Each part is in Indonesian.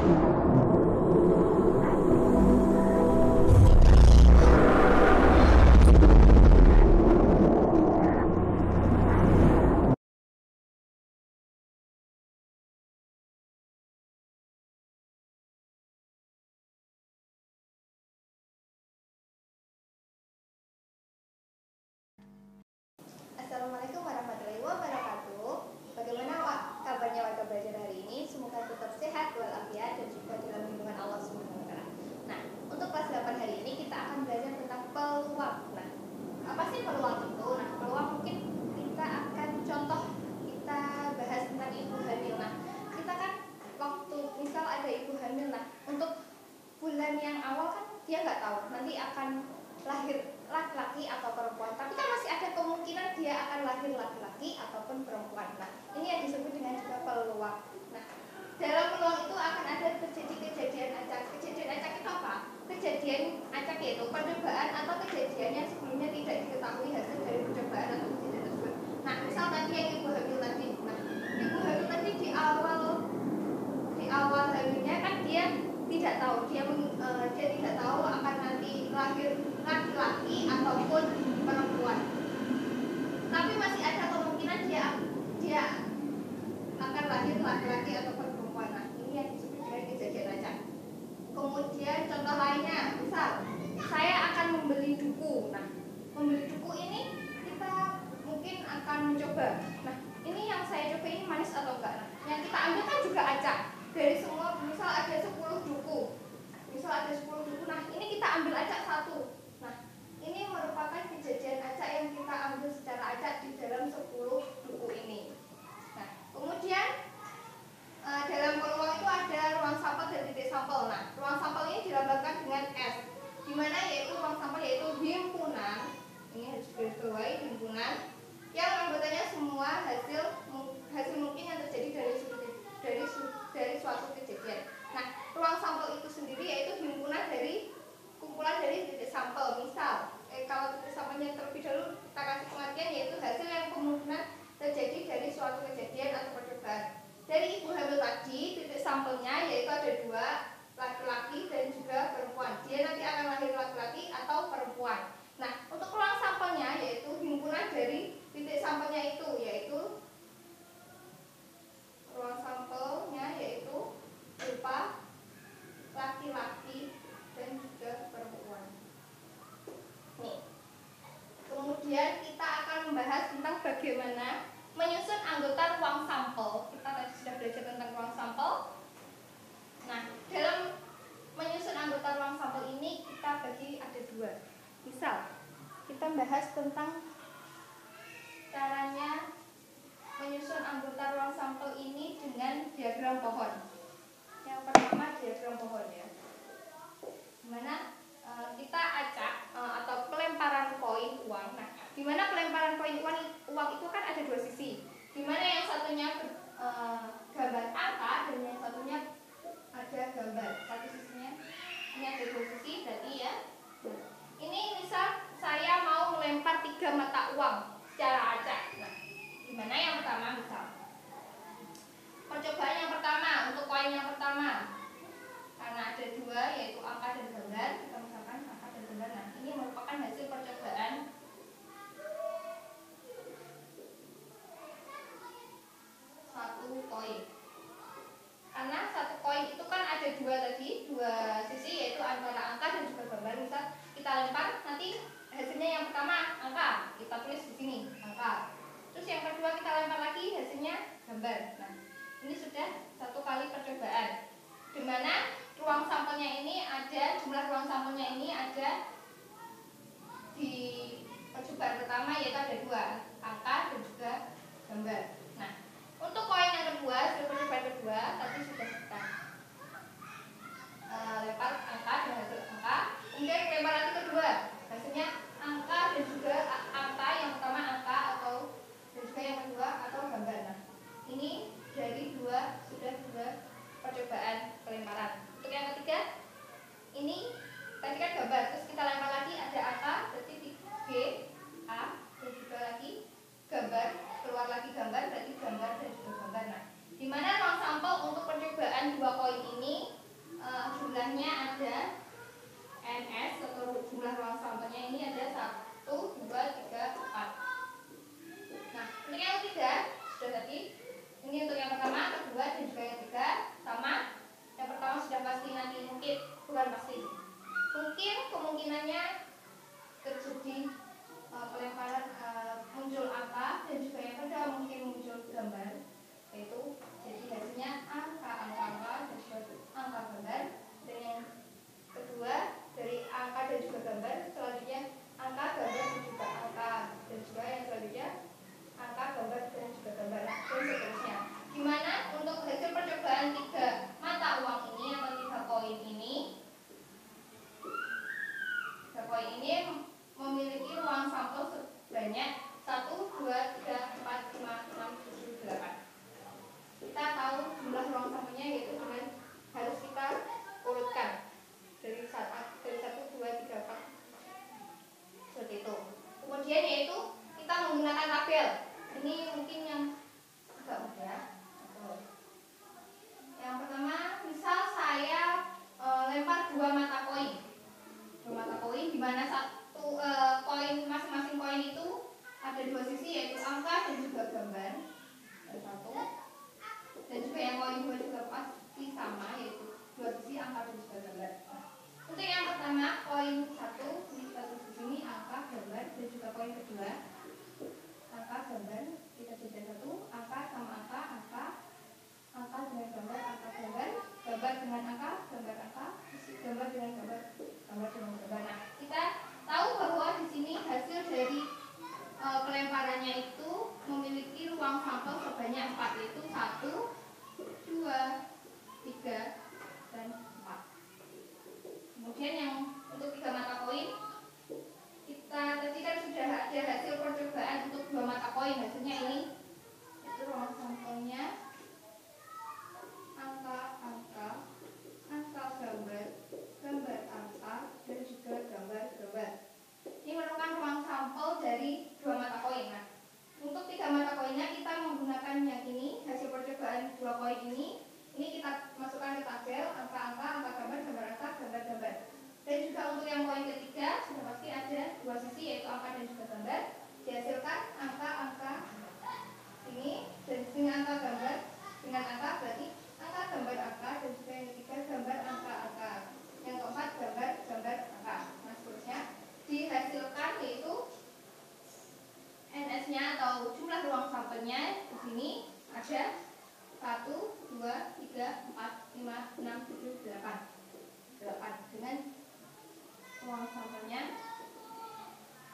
Assalamualaikum warahmatullahi wabarakatuh. Bagaimana kabarnya warga belajar hari ini? Semoga tetap sehat walafiat dan juga dalam lindungan Allah Subhanahu wa taala. Nah, untuk kelas 8 hari ini kita akan belajar tentang peluang. Nah, apa sih peluang itu? Nah, peluang mungkin kita akan contoh kita bahas tentang ibu hamil. Nah, kita kan waktu misal ada ibu hamil, nah untuk bulan yang awal kan dia nggak tahu nanti akan lahir laki-laki atau perempuan, tapi kan masih ada kemungkinan dia akan lahir laki-laki ataupun perempuan. Nah, ini yang disebut dengan juga peluang. Nah, dalam peluang itu akan ada terjadi kejadian acak. Kejadian acak itu apa? Kejadian acak yaitu percobaan atau kejadian yang sebelumnya tidak diketahui hasil dari percobaan atau kejadian tersebut. Nah, misal tadi yang ibu hamil tadi, nah ibu hamil tadi di awal hamilnya kan dia tidak tahu, dia tidak tahu akan nanti lahir laki-laki ataupun perempuan. Tapi masih ada kemungkinan dia akan lahir laki-laki ataupun perempuan. Nah, ini yang disebut dengan kejadian acak. Kemudian contoh lainnya, misal saya akan membeli duku. Nah, membeli duku ini kita mungkin akan mencoba. Nah, ini yang saya coba ini manis atau enggak. Nah, yang kita ambil kan juga acak. Dari semua, misal ada 10 duku. Nah, ini kita ambil acak satu. Nah, ini merupakan kejadian acak yang kita ambil secara acak di dalam 10 duku ini. Nah, kemudian dalam peluang itu ada ruang sampel dan titik sampel. Nah, ruang sampel ini dilambangkan dengan S, di mana yaitu ruang sampel yaitu himpunan. Ini harus digarisbawahi, himpunan yang anggotanya semua hasil mungkin yang terjadi dari suatu kejadian. Nah, ruang sampel itu sendiri yaitu himpunan dari kumpulan dari titik sampel. Misal, kalau titik sampelnya terlebih dahulu kita kasih pengertian yaitu hasil yang kemungkinan terjadi dari suatu kejadian atau percobaan. Dari ibu hamil tadi, titik sampelnya yaitu ada 2, laki-laki dan juga perempuan. Dia nanti akan lahir laki-laki atau perempuan. Nah, untuk ruang sampelnya yaitu himpunan dari titik sampelnya itu yaitu ruang sampelnya yaitu berupa laki-laki dan juga perempuan. Nih. Kemudian kita akan membahas tentang bagaimana menyusun anggota ruang sampel. Kita tadi sudah belajar tentang ruang sampel. Nah, dalam yang kedua juga pasti sama, yaitu dua sisi angka dan juga gambar. Untuk yang pertama poin 1 kita tulis di sini angka gambar, dan juga poin kedua angka gambar, kita jadikan satu, angka sama angka, angka dengan gambar, angka gambar, gambar dengan angka, gambar angka, gambar dengan gambar, gambar dengan gambar. Nah, kita tahu bahwa di sini hasil dari pelemparannya itu memiliki ruang sampel sebanyak 4, yaitu 1, 2, 3, dan 4. Kemudian yang untuk 3 mata koin, kita tadi kan sudah ada hasil percobaan untuk 2 mata koin. Hasilnya ini, itu ruang sampelnya, angka-angka, angka gambar, gambar angka, dan juga gambar-gambar. Ini merupakan ruang sampel dari 2 mata koin. Nah, untuk 3 mata koinnya kita menggunakan yang ini, hasil percobaan 2 koin ini kita masukkan ke tabel angka-angka, angka gambar, gambar angka, gambar-gambar. Dan juga untuk yang koin ketiga sudah pasti ada 2 sisi, yaitu angka dan juga gambar. Dihasilkan angka-angka ini dan dengan angka gambar dengan angka, berarti angka gambar angka, dan juga yang ketiga gambar angka-angka. Yang keempat gambar gambar angka. Nah, seterusnya dihasilkan yaitu NS-nya atau jumlah ruang sampelnya di sini ada 1, 2, 3, 4, 5, 6, 7, 8 dengan ruang sampelnya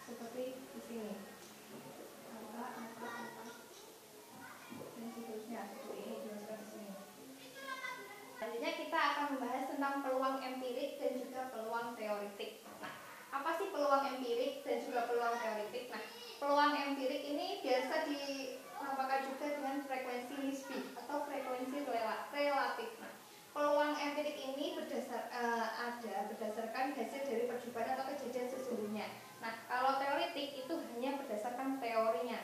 seperti di sini, angka, dan seterusnya seperti ini dihasilkan di sini. Selanjutnya kita akan membahas tentang peluang empirik dan juga peluang teoritik. Nah, apa sih peluang empirik dan juga peluang teoritik? Nah, peluang empirik ini biasa dinamakan juga dengan frekuensi nisbi atau frekuensi relatif. Nah, peluang empirik ini berdasarkan hasil dari percobaan atau kejadian sesungguhnya. Nah, kalau teoritik itu hanya berdasarkan teorinya.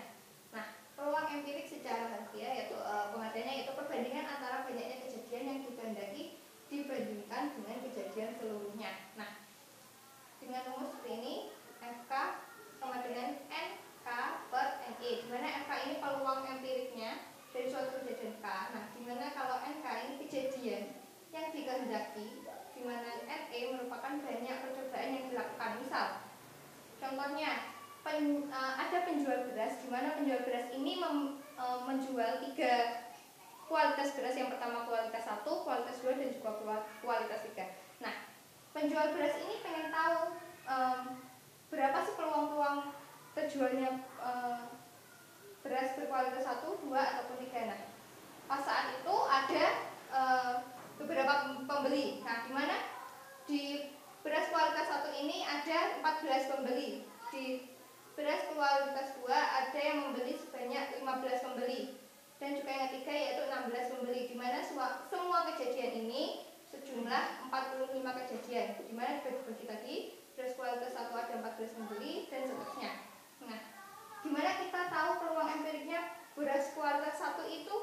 Nah, peluang empirik secara harfiah yaitu pengertiannya yaitu perbandingan antara banyaknya kejadian yang dikehendaki dibandingkan dengan kejadian seluruhnya. Nah, dengan rumus seperti ini, FK sama dengan NK per NE, di mana FK ini peluang empiriknya dari suatu kejadian K. Nah, di mana kalau NK ini kejadian yang dikehendaki, di mana NE merupakan banyak percobaan yang dilakukan. Misal, contohnya ada penjual beras, di mana penjual beras ini menjual 3 kualitas beras. Yang pertama kualitas 1, kualitas 2, dan juga kualitas 3. Nah, penjual beras ini pengen tahu berapa sih peluang-peluang terjualnya beras berkualitas 1, 2, ataupun 3. Nah, pas saat itu ada beberapa pembeli. Nah, di mana di beras kualitas 1 ini ada 14 pembeli. Di beras kualitas 2 ada yang membeli sebanyak 15 pembeli. Dan juga yang ketiga yaitu 16 pembeli. Di mana semua kejadian ini sejumlah 45 kejadian. Di mana dibagi tadi beras kualitas 1 ada 14 pembeli dan seterusnya. Nah, gimana kita tahu peluang empiriknya beras kualitas 1 itu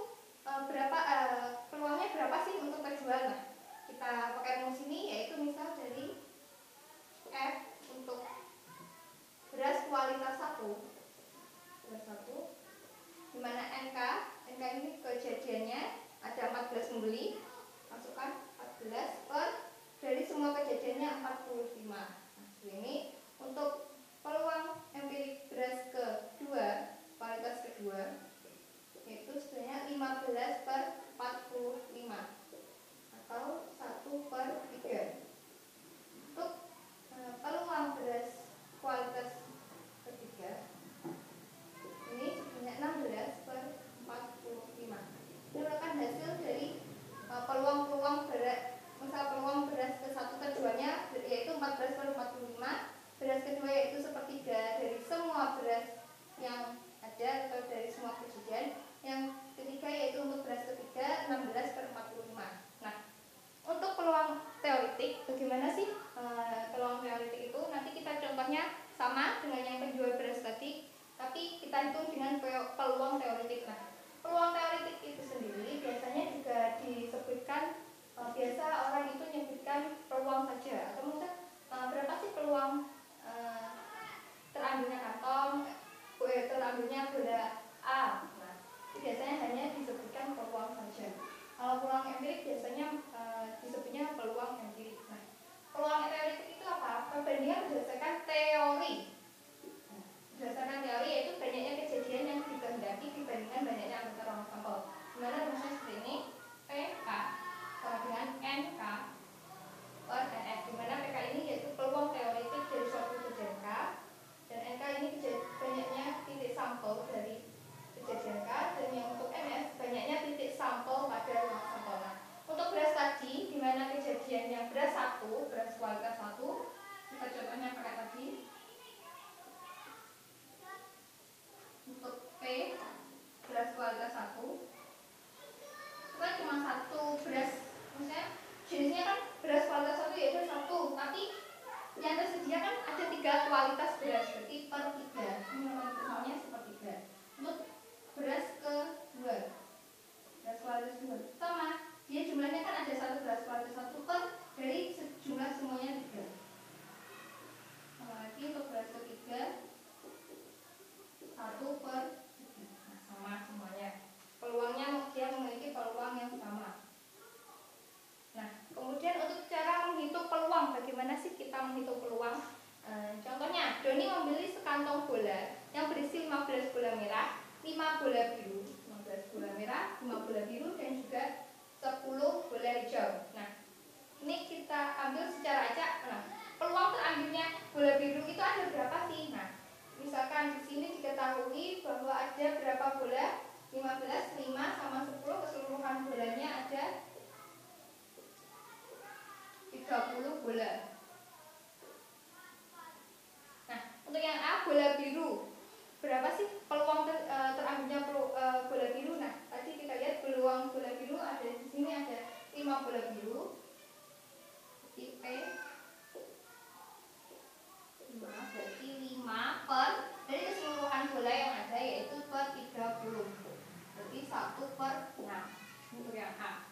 peluangnya berapa sih untuk terjual? Nah, kita pakai rumus ini yaitu misal dari F untuk beras kualitas 1, di mana NK ini kejadiannya ada 14 pembeli, masukkan 14 per dari semua kejadiannya 45. Nah, ini untuk peluang empirik beras kedua, kualitas kedua, yaitu sebanyak 15 per 45 atau 1 per 3. Untuk peluang beras kualitas ketiga ini sebanyak 16 per 45. Ini merupakan hasil dari empirik biasanya disebutnya peluang empirik. Nah, peluang teoritik itu apa? Perbandingan berdasarkan teori. Berdasarkan teori yaitu banyaknya kejadian yang dikehendaki dibandingkan banyaknya anggota ruang sampel. Dimana rumusnya seperti ini, PK sama dengan NK per NF. Dimana PK ini yaitu peluang teoritik dari suatu kejadian K, dan NK ini banyaknya titik sampel dari kejadian K, dan yang untuk NF banyaknya titik sampel pada ruang sampel. Nah, untuk beras tadi, dimana kejadiannya beras 1, beras kualitas 1, kita contohnya pakai tadi. Untuk P beras kualitas 1 itu kan cuma satu beras, maksudnya jenisnya kan beras kualitas 1 yaitu 1, tapi yang tersedia kan ada 3 kualitas beras, berarti per 3. Ini misalnya sepertiga. Untuk beras kedua, beras kualitas 2 sama, dia jumlahnya kan ada 1 beras kualitas 1 per dari jumlah semuanya 3. Sama lagi untuk beras ketiga 1 per 3. Nah, sama semuanya. Peluangnya dia memiliki peluang yang sama. Nah, kemudian untuk cara menghitung peluang, bagaimana sih kita menghitung peluang? Contohnya, Doni membeli sekantong bola yang berisi 15 bola merah, 5 bola biru, 15 bola merah, 5 bola biru, dan juga 10 bola hijau. Nah, ini kita ambil secara acak. Nah, peluang terambilnya bola biru itu ada berapa sih? Nah, misalkan di sini diketahui bahwa ada berapa bola? 15, 5 sama 10, keseluruhan bolanya ada 30 bola. Nah, untuk yang A, bola biru, berapa sih peluang terambilnya bola biru? Nah, tadi kita lihat peluang bola biru ada di sini, ada 5 bola biru. Di P 5 berarti 5 per dari keseluruhan bola yang ada yaitu per 30, berarti 1 per 6 untuk yang A.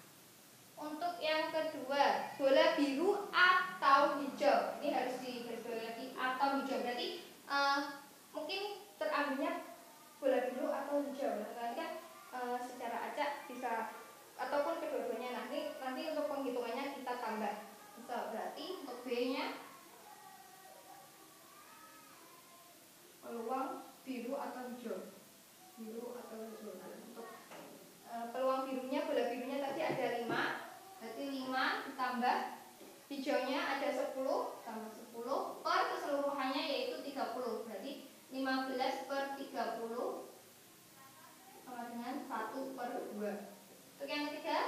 Untuk yang kedua, bola biru atau hijau, ini harus digarisbawahi lagi, atau hijau, berarti mungkin terambilnya bola biru atau hijau. Nanti kan secara acak bisa ataupun kedua-duanya. Nanti untuk penghitungannya kita tambah. Misal berarti untuk B-nya peluang biru atau hijau. Biru atau hijau. Nah, untuk peluang birunya, bola birunya tadi ada 5, berarti 5 ditambah hijaunya ada 10 tambah 10 per keseluruhannya yaitu 30, berarti 15 per 30 sama dengan 1 per 2. Untuk yang ketiga,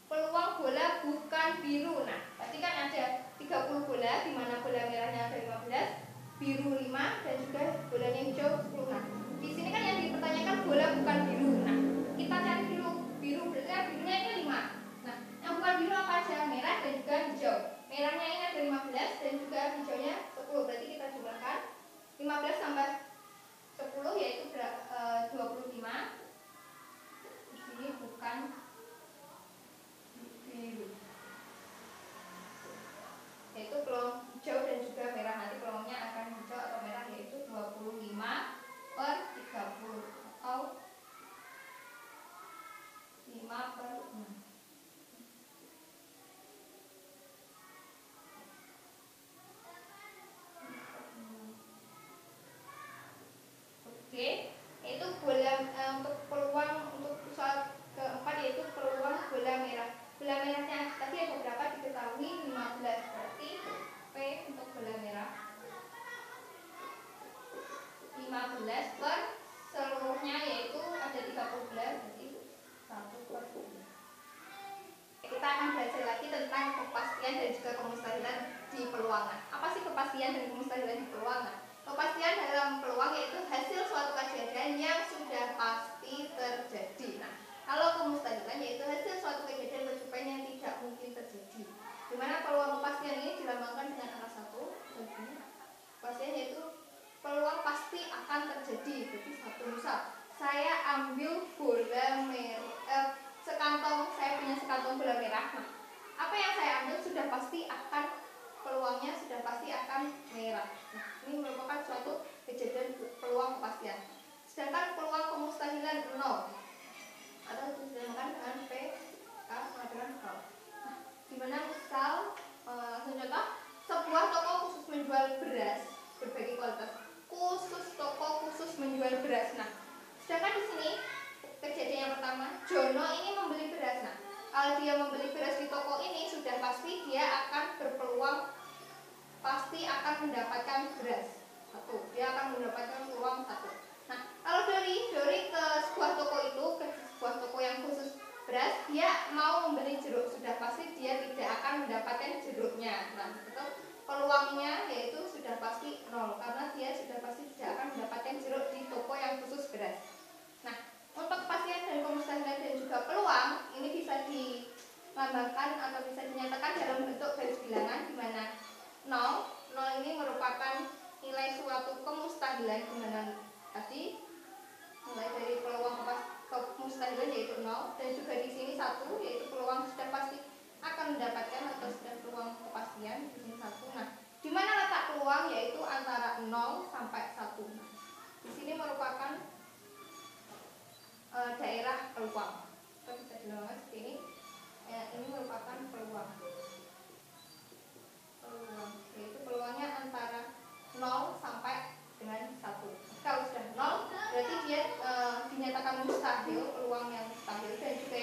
peluang bola bukan biru. Nah, tadi kan ada 30 bola, di mana bola merahnya ada 15, biru 5, dan juga bolanya hijau 10. Nah, di sini kan yang dipertanyakan bola bukan biru. Nah, kita cari dulu biru, berarti kan birunya ini 5. Nah, yang bukan biru apa aja? Merah dan juga hijau. Merahnya ini ada 15 dan juga hijaunya 10, berarti kita jumlahkan 15 tambah 10 yaitu 25. Di sini bukan biru, yaitu peluang hijau dan juga merah. Nanti peluangnya akan hijau atau merah yaitu 25 per 30 atau 5 per 6. Oke, yaitu bola untuk peluang untuk soal keempat yaitu peluang bola merah. Bola merahnya tadi ada berapa diketahui 15, berarti P untuk bola merah 15 per seluruhnya yaitu ada 30 bola, berarti 1 per 2. Kita akan belajar lagi tentang kepastian dan juga kemustahilan di peluangan. Apa sih kepastian dan kemustahilan di peluangan? Kepastian dalam peluang yaitu hasil suatu kejadian yang sudah pasti terjadi. Nah, kalau kemustahilan yaitu hasil suatu kejadian kecupen yang tidak mungkin terjadi. Dimana peluang kepastian ini dilambangkan dengan angka 1. Kepastian yaitu peluang pasti akan terjadi. Berarti satu, misal saya ambil bola merah, saya punya sekantong bola merah. Nah, apa yang saya ambil sudah pasti akan peluangnya sudah pasti akan merah. Nah, ini merupakan suatu kejadian peluang kepastian. Sedangkan peluang kemustahilan 0 atau dinamakan dengan PK kalau dia membeli beras di toko ini sudah pasti dia akan berpeluang pasti akan mendapatkan beras satu. Dia akan mendapatkan peluang satu. Nah, kalau dari ke sebuah toko itu, ke sebuah toko yang khusus beras, dia mau membeli jeruk, sudah pasti dia tidak akan mendapatkan jeruknya. Nah, itu peluangnya yaitu sudah pasti nol, karena dia sudah pasti tidak akan mendapatkan jeruk di toko yang khusus beras. Nah, untuk kepastian dan kemustahilan dan juga peluang ini bisa dilambangkan atau bisa dinyatakan dalam bentuk garis bilangan, di mana 0 ini merupakan nilai suatu kemustahilan, di mana tadi mulai dari peluang kemustahilan yaitu 0, dan juga di sini 1 yaitu peluang sudah pasti akan mendapatkan atau sudah peluang kepastian di sini 1. Nah, di mana letak peluang yaitu antara 0 sampai 1. Nah, di sini merupakan daerah peluang. Kita bisa dilambangkan seperti ini. Ini merupakan peluang, yaitu peluangnya antara 0 sampai dengan 1. Kalau sudah 0 berarti dia dinyatakan mustahil, peluang yang mustahil, dan juga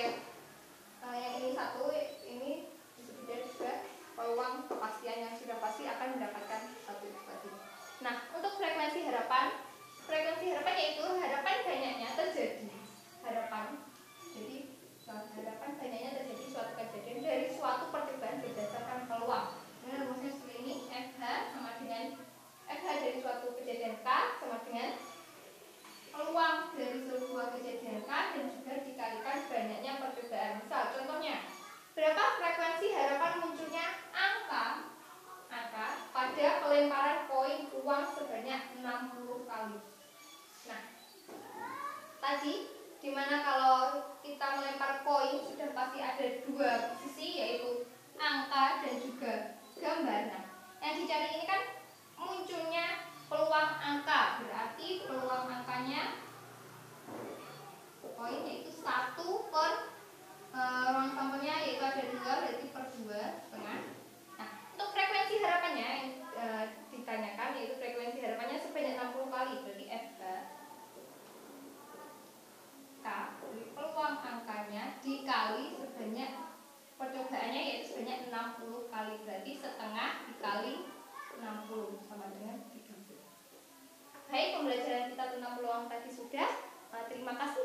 yang ini 1 ini disebut juga peluang kepastian yang sudah pasti akan mendapatkan 1 tadi. Nah, untuk frekuensi harapan yaitu harapan banyaknya terjadi. Harapan banyaknya terjadi suatu kejadian dari suatu percobaan berdasarkan peluang. Ini rumusnya seperti ini. FH sama dengan FH dari suatu kejadian K sama dengan peluang dari sebuah kejadian K dan juga dikalikan banyaknya percobaan. Misal contohnya, berapa frekuensi harapan munculnya angka pada pelemparan koin uang sebanyak 60 kali. Nah, tadi dimana kalau kita melempar koin sudah pasti ada dua sisi, yaitu angka dan juga gambar. Nah, yang dicari ini kan munculnya peluang angka, berarti peluang angkanya koin yaitu 1 per ruang sampelnya yaitu ada 2, berarti per 2 setengah. Nah, untuk frekuensi harapannya yang ditanyakan yaitu frekuensi harapannya sebanyak 60 kali, berarti FH K, peluang angkanya dikali sebanyak percobaannya yaitu sebanyak 60 kali, berarti setengah dikali 60 sama dengan 30. Baik, pembelajaran kita tentang peluang tadi sudah. Terima kasih